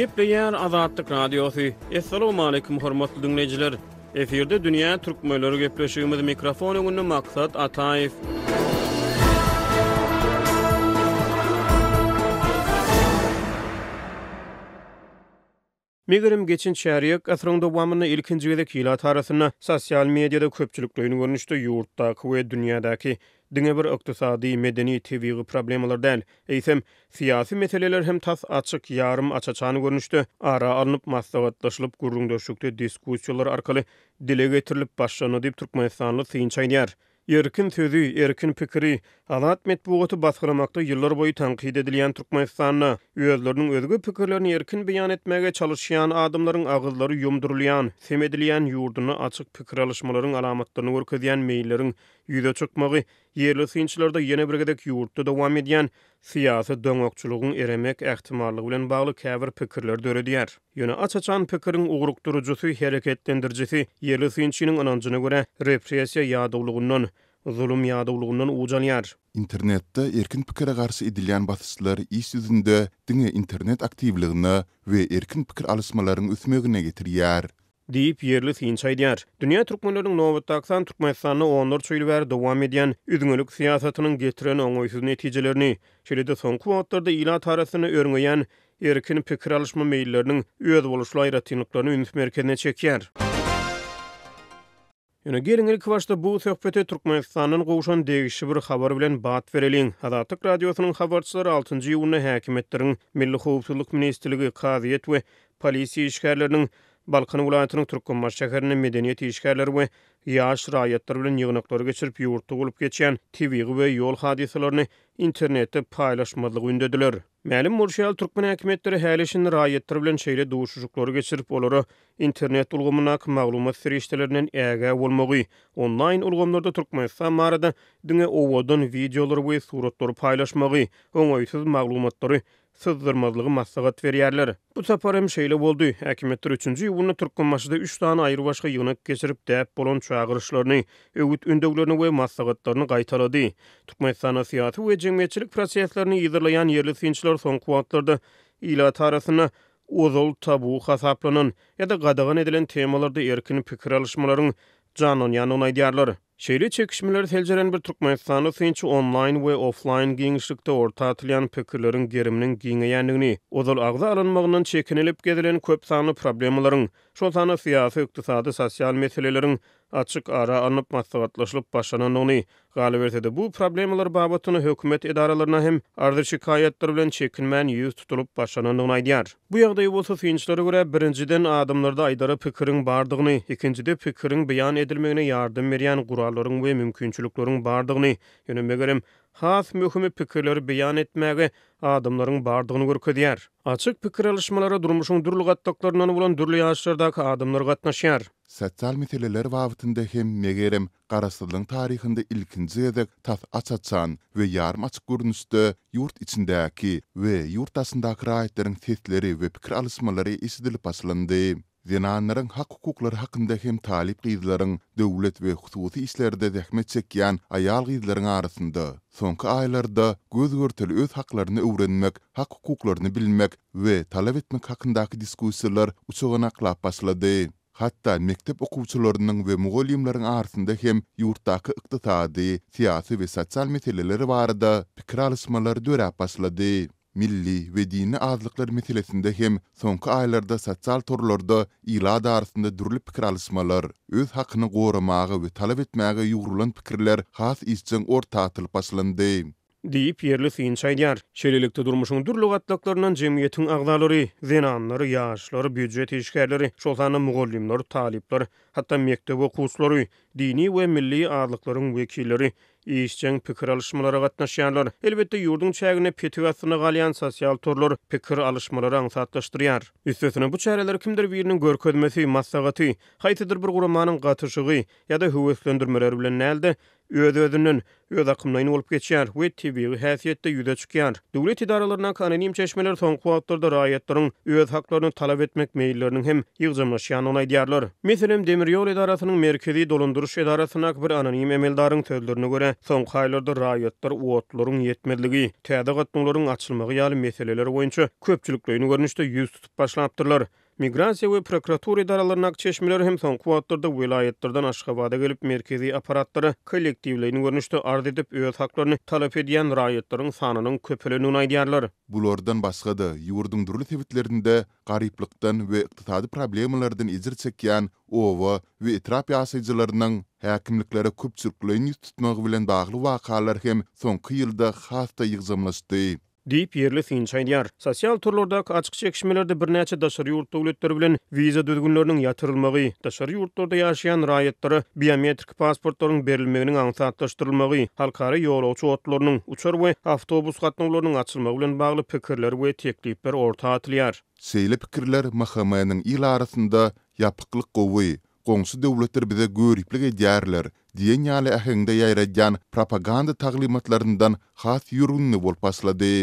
Gepleýär Azatlyk Radiosu. Assalamu alaykum hormatly dinleyijiler. Eferde dünýä türkmenleri gepleşýümiz mikrofon öňünde maksat Ataýew. Megerim geçen şäheriyek asrın dowamyny ilkinji gezek ýylat arasyna sosial mediada köpçüliklerini görnüşde ýurtdaky we dünýädäki diňe bir ykdysady, medeni, tebigy problemalar däl, eýsem syýasy meseleler hem tas açyk, ýarym açaçany görnüşde ara alınıp maslahatlaşylyp gurrundaşykda diskussiýalar arkaly dile getirilip başlany diýip Türkmenistanly synçaýdýar. Erkin sözü, erkin pikiri, alat metbuaty basgyramakda ýyllar boýu tanqid edilýän Türkmenistanyna özleriniň özgü pikirlerini erkin beýan etmäge çalışýan adamlaryň agyzlary ýumdurulýan, semedilýän ýurduny açyk pikir alışmalaryň alamatlaryny görkezýän meýilleriň ýüze çykmagy ýerli synçylarda ýene bir gedek ýurtda dowam edýän syýasy döňokçulugyň eremek ähtimallygy bilen bagly käbir pikirler döredýär. Ýöne açaçan pikiriň ugrukdurujysy, hereketlendirjisi ýerli synçynyň ananjyna görä repressiýa ýadawlygyndan, zulüm ýadawlygyndan ujalýar. İnternetde erkin pikire garşy edilýän basışlar iş ýüzünde diňe internet aktivligini we erkin pikir alysmalaryny üsmegine getirýär. Diýip ýerli synçaýdýar. Dünýä türkmenläriniň nowatdaky Türkmenistanyny onlar çöýli bäri dowam edýän üdüňelik syýasatynyň getiren oňoýsuz netijelerini, şeýle-de soňky wagtlarda ýylat arasyna örňeýän erkin pikir alışma meýilleriniň öz boluşly aýratynlyklaryny üns merkezine çekýär. Ýöne gelin ilk başda bu söhbete Türkmenistanyň gowşan degişi bir habar bilen bat bereliň. Azatlyk radiosynyň habarçylary 6-njy ýylyny häkimetleriň Milli Howpsuzlyk Ministrligi, Kaziýet we polisiýa işgärleriniň Balkan welaýatynyň Türkmenbaş şäheriniň medeniýet işgärleri we ýaş raýatlar bilen ýygnaklary geçirip ýurtda bolup geçýän tebigy we ýol hadiselerini internetde paýlaşmadylygy ündediler. Mälim Murşal Türkmen häkimetleri häleşin raýatlar bilen şeýle duşuşuklary geçirip olary internet ulgamyna maglumat serişdelerinden äge bolmagy, online ulgamlarda Türkmenistan barada diňe owadan videolar we suratlary paýlaşmagy, oňoýsuz maglumatlary syzdyrmazlygy maslahat berýärler. Bu sapar hem şeýle boldy. Häkimetler 3-nji ýylyny Türkmenbaşyda 3 tane aýry başga ýygnak geçirip däp bolan çağırışlaryny, öwüt ündeglerini we maslahatlaryny gaýtalady. Türkmenistan syýasy we jemgyýetçilik proseslerini ýygyrlaýan ýerli synçylar soňky wagtlarda ýylat arasyna ozal tabu hasaplanan ýa-da gadagan edilen temalarda erkin pikir alışmalaryň janonýan onaýdýarlar. Şeýle çekişmeler seljeren bir Türkmenistanly synçy online we offline giňişlikde orta atylýan pikirleriň geriminiň giňeýändigini, ozal agza alınmagyndan çekinilip gedilen köp sanly problemalaryň, şol sany syýasy, ykdysady, sosial meseleleriň açyk ara alınıp maslahatlaşylyp başlananyny galy berse-de bu problemalar babatyny hökümet edaralaryna hem ardy şikaýetler bilen çekinmän ýüz tutulup başlananyny aýdýar. Bu ýagdaý bolsa synçylary görä birinjiden adamlarda aýdara pikiriň bardygyny, ikincide pikiriň beýan edilmegine ýardym berýän gurallaryň we mümkinçilikleriň bardygyny, ýöne megerem has möhüm pikirleri beýan etmäge adamlaryň bardygyny görkezýär. Açyk pikir alışmalary durmuşyň dürli gatdaklarynyň bolan dürli ýaşlardaky adamlar gatnaşýar. Sosial meseleler wagtynda hem megerem garaşsyzlygyň taryhynda ilkinji gezek tas açaçan we ýarym açyk görnüşde ýurt içindäki we ýurt daşyndaky raýatlanyň sesleri we pikir alışmalary işdilip başlandy. Zenanlaryň hak hukuklary hakynda hem talip gyzlaryň döwlet we hususy işlerde zähmet çekýän aýal gyzlaryň arasynda soňky aýlarda göz görteli öz haklaryny öwrenmek, hak hukuklaryny bilmek we talap etmek hakyndaky diskussiýalar uçuganaklap başlady. Hatta mektep okuwçylarynyň we mugallimleriň arasynda hem ýurtdaky ykdysady, syýasy we sosial meseleleri barada pikir alışmalary dörep başlady. Milli we dini azlyklar meselesinde hem soňky aýlarda sosial torlarda ýyla arasynda dürli pikir alışmalar, öz hakyny goramagy we talap etmäge ýurulan pikirler has isçiň orta atılıp başlandy. Diýip ýerli synçaýdýar. Şeýlelikde durmuşyň dürli gatdaklarynyň jemgyýetiň agdalary, zenanlary, ýaşlary, büdjet işgärleri, şol sany mugallimler, talipler, hatda mektep okuwçylary, dini we milli azlyklaryň wekilleri işçiň pikir alışmalary gatnaşýarlar. Elbetde ýurdun çägine petiwasyna galýan sosial torlar pikir alışmalary aňsatlaşdyrýar. Üstesine bu çäreler kimdir biriniň görkezmesi, maslahaty, haýsydyr bir guramanyň gatyşygy ýa-da höweslendirmeler bilen näde öz-özünden öz akymlaryny bolup geçýär we tebigy häsiýetde ýüze çykýar. Döwlet idaralaryna anonim çeşmeler soňky wagtlarda raýatlaryň öz haklaryny talap etmek meýilleriniň hem ýygymlaşýanyny aýdýarlar. Meselem demir Temir ýol edarasynyň merkezi dolandyryş edarasyna bir anonim emeldaryň sözlerine görä, soňky aýlarda raýatlar uwatlaryň ýetmezligi, täze gatnaklaryň açylmagy ýaly meseleler boýunça köpçüliklerini görnüşde ýüz tutup başlapdyrlar. Migrasiýa we prokuratura idaralarynyň çeşmeleri hem soňky wagtlarda vilayetlerden Aşgabatda gelip merkezi aparatlary kollektiwlerini görnüşde arz edip öz haklaryny talap edýän raýatlaryň sanynyň köpelenigini aýdýarlar. Bulardan başga-da ýurdun durly sebitlerinde garyplykdan we ykdysady problemalardan izir çekýän owa we etrap ýaşaýjylarynyň häkimliklere köpçüliklerini tutmagy bilen bagly wakalar hem soňky ýylda hasda ýygyzamlaşdy. Diýip ýerli synçaýdýar. Sosial turlardaky açyk çekişmelerde birnäçe daşary ýurt döwletleri bilen wiza düzgünleriniň ýatyrylmagy, daşary ýurtlarda ýaşaýan raýatlary biometrik pasportlaryň berilmeginiň aňsatlaşdyrylmagy, halkara ýolagçy otlarynyň uçar we awtobus gatnawlarynyň açylmagy bilen bagly pikirler we teklipler ortaga atylýar. Seýle pikirler mahkamanyň ýyl arasynda ýapyklyk gowy, goňşy döwletler bize görüplik edýärler diýen ýaly ähengde ýaýradýan propaganda taglimatlaryndan has ýürünni bolup başlady.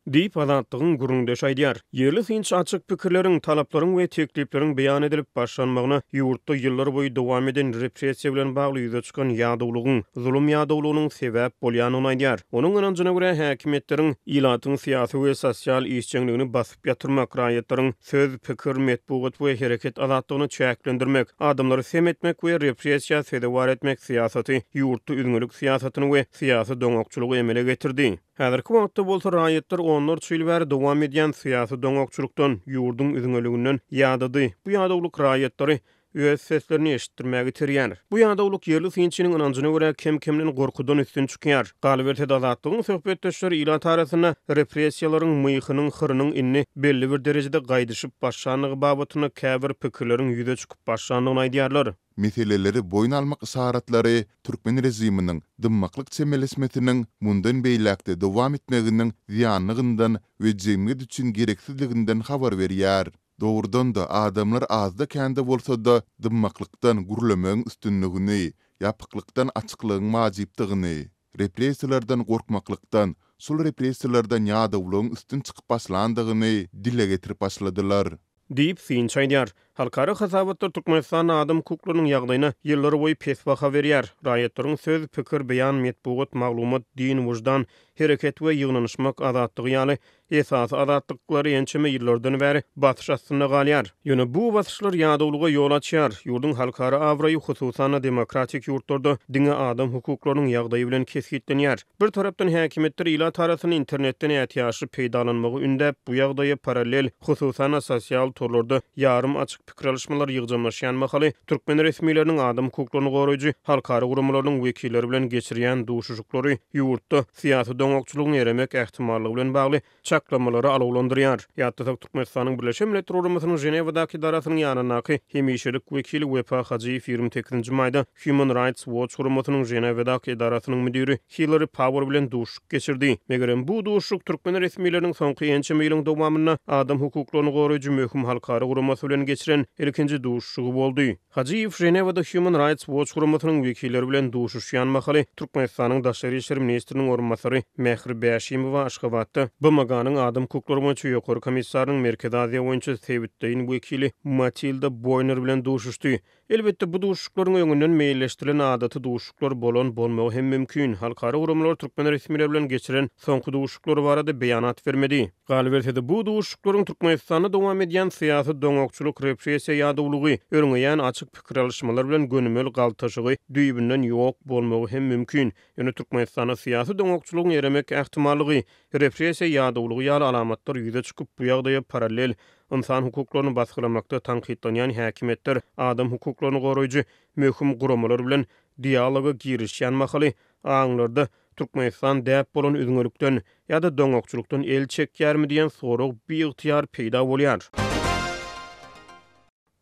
Diýip adatlygyň gurundaş aýdýar. Ýerli synç açyk pikirleriň, talaplaryň we teklipleriň beýan edilip başlanmagyna ýurtda ýyllar boýy dowam eden repressiýa bilen bagly ýüze çykan ýagdawlygyň, zulüm ýagdawlygynyň sebäp bolýanyny aýdýar. Onuň ynanjyna görä häkimetleriň ilatyň syýasy we sosial işçiligini basyp ýatyrmak, raýatlaryň söz, pikir, metbuat we hereket adatlygyny çäklendirmek, adamlary semetmek we repressiýa sebäp etmek syýasaty ýurtda üzgünlük syýasatyny we syýasy doňokçulugy emele getirdi. Häzirki wagtda bolsa raýatlar onlar çyl bäri dowam edýän syýasy doňokçulukdan, ýurdun üzgünliginden ýadady. Bu ýadawlyk raýatlary öz seslerini eşitdirmäge tirýär. Bu ýadawlyk ýerli synçynyň ynanjyna görä kim-kimden gorkudan üstün çykýar. Galiberte azatlygyň söhbetdeşleri ilat arasyna repressiýalaryň myýhynyň hyrynyň inni belli bir derejede gaýdyşyp başlanýy babatyna käbir pikirleriň ýüze çykyp başlanýyny aýdýarlar. Meseleleri boyun almak isaratları Türkmen rejiminin dımmaklık çemelesmetinin mundan beýlekde dowam etmeginiň ziýanlygyndan we jemgyýet üçin gereksizliginden habar berýär. Doğrudan da adamlar azda kende bolsa-da dımmaklykdan gurulameň üstünligini, ýapyklykdan açyklygyň majypdygyny, repressiýalardan gorkmaklykdan, sul repressiýalardan ýadawlygyň üstün çykyp başlandygyny dile getirip başladylar. Diýip synçaýdýar. Halkara hasabatlar Türkmenistan adam hukuklarynyň ýagdaýyna ýyllar boýy pes baha berýär. Raýatlaryň söz, pikir, beýan, metbuat, maglumat, din, wujdan, hereket we ýygnanyşmak azatlygy ýaly esas azatlyklary ençeme ýyllardan bäri batyş astyna galýar. Ýöne bu batyşlar ýadawlyga ýol açýar. Ýurdun halkara awraýy hususan demokratik ýurtlarda diňe adam hukuklarynyň ýagdaýy bilen kesgitlenýär. Bir tarapdan häkimetler ilat arasyny internetden ätýaşy peýdalanmagy ündäp bu ýagdaýa paralel hususan sosial turlarda ýarym açyk pikir alışmalar ýygyjamlaşýan mahaly Türkmen resmiýetleriniň adam hukuklaryny goraýjy halkara gurumlarynyň wekilleri bilen geçirýän duşuşuklary ýurtda syýasy doňokçulugyny eremek ähtimallygy bilen bagly çaklamalary alawlandyrýar. Ýa-da Türkmenistanyň Birleşen Milletler Guramasynyň Ženewadaky idarasynyň ýanynaky hemişelik wekili Wefa Hajiýew 28-nji maýda Human Rights Watch Guramasynyň Ženewadaky idarasynyň müdiri Hillary Power bilen duşuk geçirdi. Megerem bu duşuk Türkmen resmiýetleriniň soňky ençe ýylyň dowamyna adam hukuklaryny goraýjy möhüm halkara guramasy bilen geçiren ilkinji duşuşugy boldy. Hajiýew Ženewada Human Rights Watch Guramasynyň wekilleri bilen duşuşýan mahaly Türkmenistanyň Daşary işleri ministriniň orunmasary Mehri Bäşimowa Aşgabatda BMG-nyň adam hukuklary boýunça ýokary komissarynyň Merkezi Aziýa boýunça sebitdeýin wekili Matilda Boyner bilen duşuşdy. Elbetde bu duşuklaryň öňünden meýilleşdirilen adaty duşuklar bolan bolmagy hem mümkin. Halkara gurumlar Türkmen resmiýetleri bilen geçiren soňky duşuklary barada beýanat bermedi. Galiberte bu duşuklaryň Türkmenistanda dowam edýän syýasy doňokçuluk, repressiýa ýadawlygy, örňeýän açyk pikir alışmalar bilen gönümel galtaşygy düýbünden ýok bolmagy hem mümkin. Ýöne Türkmenistana syýasy doňokçulugyny eremek ähtimallygy, repressiýa ýadawlygy ýaly alamatlar ýüze çykyp bu ýagdaýa paralel insan hukuklaryny baskılamakda tanqidlanýan häkimetler adam hukuklaryny goraýjy möhüm guramalar bilen dialoga girişýän mahaly aňlarda Türkmenistan däp bolan üzgünlükden ýa-da doňokçulukdan el çekýärmi diýen sorag biýigtiýar peýda bolýar.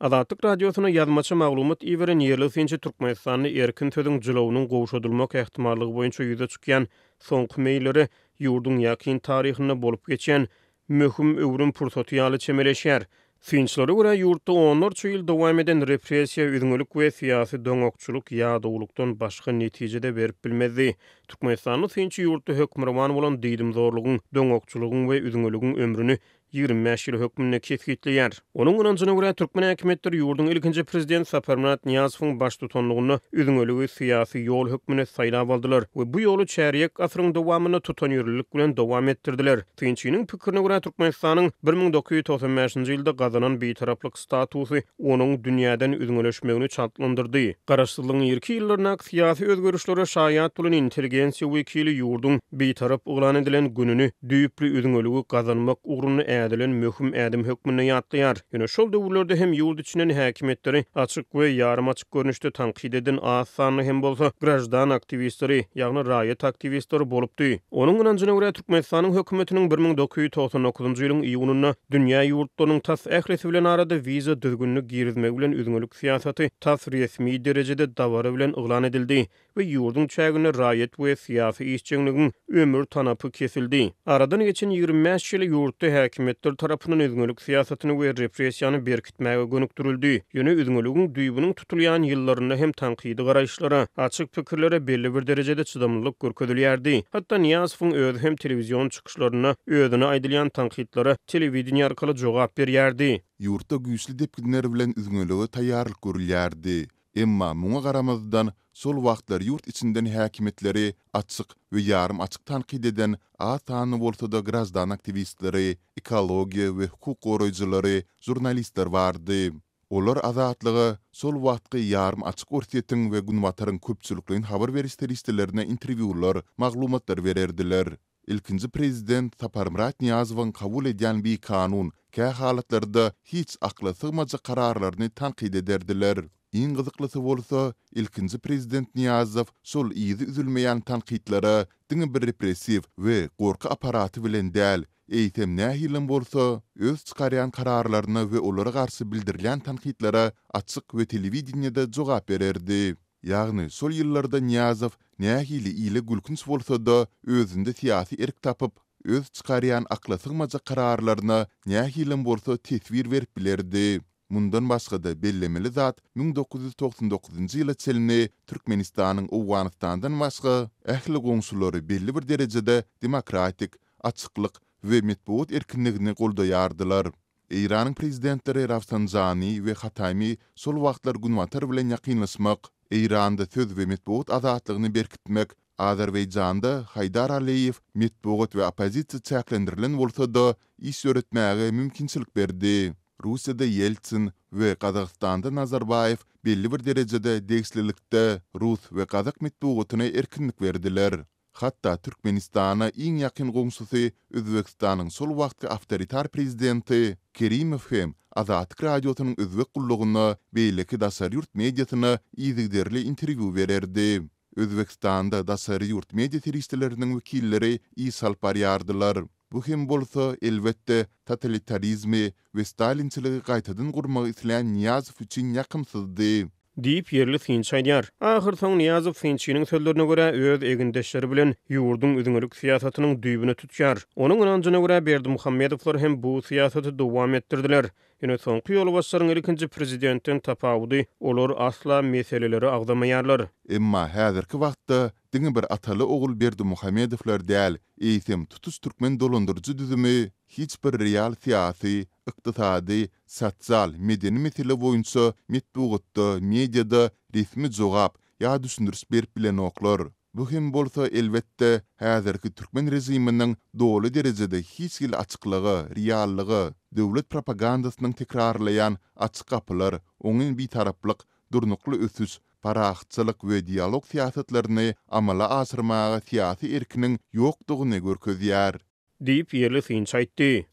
Azatlyk radiosyna ýazmaçy maglumat iweren ýerli synçy Türkmenistanyň erkin söziň jylawynyň gowşadylmak ähtimallygy boýunça ýüze çykýan soňky meýilleri ýurdun ýakyn taryhyna bolup geçen möhüm öwrüm pursaty ýaly çemeleşýär. Synçlara görä ýurtda onlarça ýyl dowam eden repressiýa, üzgünlük we syýasy doňokçuluk ýagdawlykdan başga netijede berip bilmezdi. Türkmenistanyň synçy ýurtda hökmran bolan diýdim zorlugyň, doňokçulugyň we üzgünlügiň ömrüni 25 ýyl hökmüne kesgitleýär. Onuň ynanjyna görä türkmen häkimetleri ýurdun ilkinji prezident Saparmurat Niyazowyň baş tutanlygyny üzüňöligi syýasy ýol hökmüne saýlap aldylar we bu ýoly çäriýek asyryň dowamyny tutan ýürürlik bilen dowam etdirdiler. Tynçynyň pikirine görä Türkmenistanyň 1995-nji ýylda gazanan beýtaraplyk statusy onuň dünýäden üzüňleşmegini çatlandyrdy. Garaşsyzlygyň ýerki ýyllaryna syýasy özgörüşlere şaýat bolan intelligensiýa wekili ýurdun beýtarap uglan edilen gününi düýüpli üzüňöligi gazanmak ugruna ädilen möhüm ädim hökmüne ýatlaýar. Ýöne şol döwürlerde hem ýurt içinden häkimetleri açyk we ýarym açyk görnüşde tanqid eden az sanly hem bolsa grajdan aktivistleri, ýagny raýat aktivistleri bolupdy. Onuň ynanjyna görä Türkmenistanyň hökümetiniň 1999-njy ýylyň iýunyna dünýä ýurtlarynyň tas ählisi bilen arada wiza düzgünlük girizmek bilen üzüňölük syýasaty tas resmi derejede dawara bilen uglan edildi we ýurdun çägine raýat we syýasy işçiligiň ömür tanapy kesildi. Aradan geçen 25 ýyl ýurtda häkimetler tarapyndan üzüňölük syýasatyny we repressiýany berkitmäge gönükdirildi. Ýöne üzüňölügiň düýbüniň tutulýan ýyllaryna hem tanqidi garaýşlara, açyk pikirlere belli bir derejede çydamlyk görkezilýärdi. Hatda Niyazowyň özü hem telewizion çykyşlaryna özüne aýdylýan tanqidlere telewizion arkaly jogap berýärdi. Ýurtda güýçli depkinler bilen üzüňöligi taýýarlyk görülýärdi. Emma muňa garamazdan sol wagtlar ýurt içinden häkimetleri açyk we ýarym açyk tanqid eden atany bolsa da grajdan aktivistleri, ekologiýa we hukuk goraýjylary, jurnalistler bardy. Olar azatlygy sol wagtky ýarym açyk ortiýetiň we günwataryň köpçülikligiň habar berişlerine interwýular, maglumatlar bererdiler. İlkinji prezident Saparmurat Niyazowyň kabul edýän bir kanun kä halatlarda hiç akla sığmaja kararlaryny tanqid ederdiler. Iň gyzyklysy bolsa, ilkinji prezident Niyazow sol iýdi üzülmeýän tanqidlere diňe bir repressiv we gorky aparaty bilen däl, eýtem nähilin bolsa, öz çykarýan kararlaryna we olara garşy bildirilýän tanqidlere açyk we telewizionyada jogap bererdi. Ýagny sol ýyllarda Niyazow nähili ýyly gülkünç bolsa da özünde syýasy erk tapyp, öz çykarýan akla sığmaja kararlaryna nähilin bolsa tesbir berip bilerdi. Mundan başga da bellemeli zat 1999-njy ýyla çelini Türkmenistanyň Owganystandan başga ähli goňşulary belli bir derejede demokratik, açyklyk we metbuat erkinligini goldaýardylar. Iranyň prezidentleri Rafsanjani we Hatami sol wagtlar günwatar bilen ýakynlaşmak, Iranda söz we metbuat azatlygyny berkitmek, Azerbaýjanda Haydar Aliýew metbuat we opozisiýa çäklendirilen bolsa da iş öretmäge mümkinçilik berdi. Russiýada Yeltsin we Kazakstanda Nazarbayev belli bir derejede degslilikde Rus we Kazak metbuatyna erkinlik berdiler. Hatta Türkmenistana iň ýakyn goňşusy Özbekistanyň sol wagtky awtoritar prezidenti Kerimow hem Azatlyk radiosynyň özbek gullugyna beýleki dasar ýurt mediasyna ýygyderli interwýu bererdi. Özbekistanda dasar ýurt media teristleriniň wekilleri ýysalp barýardylar. Bu hem bolsa elbetde totalitarizmi ve Stalinçiligi gaýtadan gurmagy isleýän Niyazow üçin ýakymsyzdy. Diýip ýerli Finç aýdýar. Ahir soň Niyazow Finçiniň sözlerine görä öz egindeşleri bilen ýurdun üzüňölük syýasatynyň düýbüne tutýar. Onuň ynanjyna görä Berdimuhammedowlar hem bu syýasaty dowam etdirdiler. Ýöne soňky ýolbaşçylaryň ilkinji prezidentiň tapawudy olar asla meseleleri agdamaýarlar. Emma häzirki wagtda diňe bir ataly ogul Berdimuhammedowlar däl, eýsem tutuş türkmen dolandyrjy düzümi hiç bir real syýasy, ykdysady, sosial, medeni mesele boýunça metbuatda, mediada resmi jogap ýa düşündüris berip bilen oklar. Bu hem bolsa elbetde häzirki türkmen rejiminiň doly derejede hiç ýyl açyklygy, reallygy, döwlet propagandasynyň tekrarlayan açyk kapylar, oňun bitaraplyk, durnukly ösüş, paraxçylyk we dialog syýasatlaryny amala asyrmaga syýasy erkiniň ýokdugyny görkezýär. Diýip ýerli Finç aýtdy.